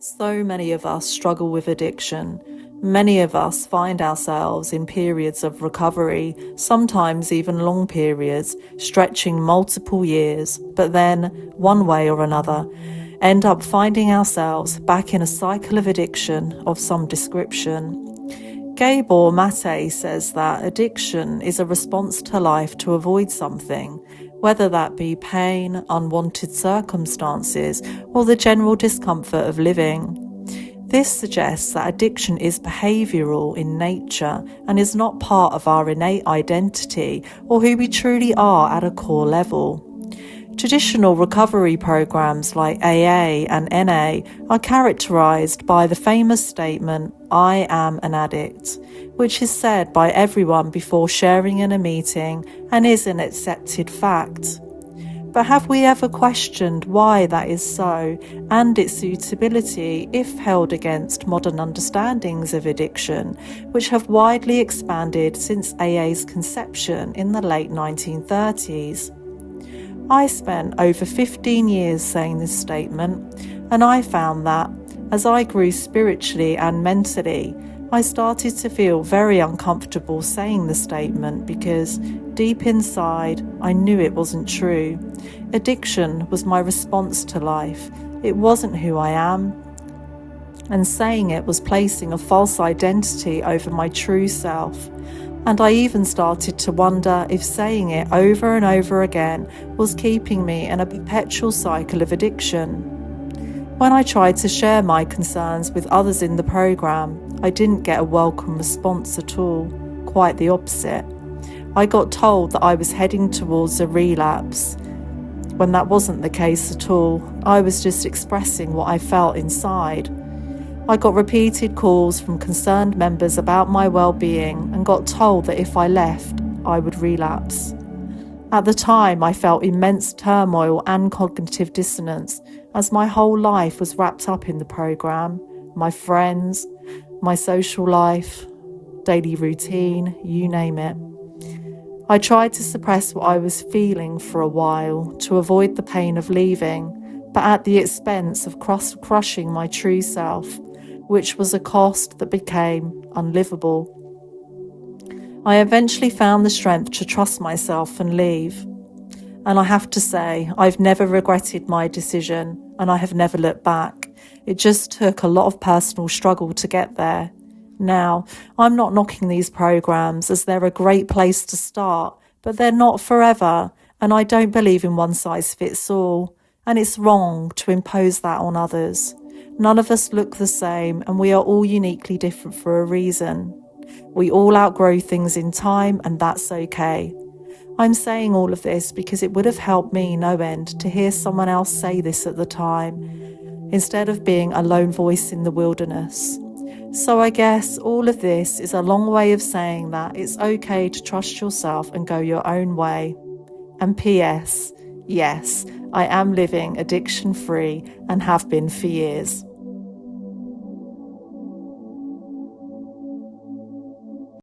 So many of us struggle with addiction. Many of us find ourselves in periods of recovery, sometimes even long periods, stretching multiple years, but then, one way or another, end up finding ourselves back in a cycle of addiction of some description. Gabor Mate says that addiction is a response to life to avoid something, whether that be pain, unwanted circumstances, or the general discomfort of living. This suggests that addiction is behavioural in nature and is not part of our innate identity or who we truly are at a core level. Traditional recovery programs like AA and NA are characterised by the famous statement, "I am an addict," which is said by everyone before sharing in a meeting and is an accepted fact. But have we ever questioned why that is so and its suitability if held against modern understandings of addiction, which have widely expanded since AA's conception in the late 1930s? I spent over 15 years saying this statement, and I found that, as I grew spiritually and mentally, I started to feel very uncomfortable saying the statement because, deep inside, I knew it wasn't true. Addiction was my response to life. It wasn't who I am. And saying it was placing a false identity over my true self. And I even started to wonder if saying it over and over again was keeping me in a perpetual cycle of addiction. When I tried to share my concerns with others in the programme, I didn't get a welcome response at all, quite the opposite. I got told that I was heading towards a relapse, when that wasn't the case at all. I was just expressing what I felt inside. I got repeated calls from concerned members about my well-being and got told that if I left, I would relapse. At the time, I felt immense turmoil and cognitive dissonance as my whole life was wrapped up in the programme, my friends, my social life, daily routine, you name it. I tried to suppress what I was feeling for a while to avoid the pain of leaving, but at the expense of crushing my true self, which was a cost that became unlivable. I eventually found the strength to trust myself and leave. And I have to say, I've never regretted my decision, and I have never looked back. It just took a lot of personal struggle to get there. Now, I'm not knocking these programs as they're a great place to start, but they're not forever, and I don't believe in one size fits all, and it's wrong to impose that on others. None of us look the same, and we are all uniquely different for a reason. We all outgrow things in time, and that's okay. I'm saying all of this because it would have helped me no end to hear someone else say this at the time, instead of being a lone voice in the wilderness. So I guess all of this is a long way of saying that it's okay to trust yourself and go your own way. And P.S. Yes, I am living addiction-free and have been for years.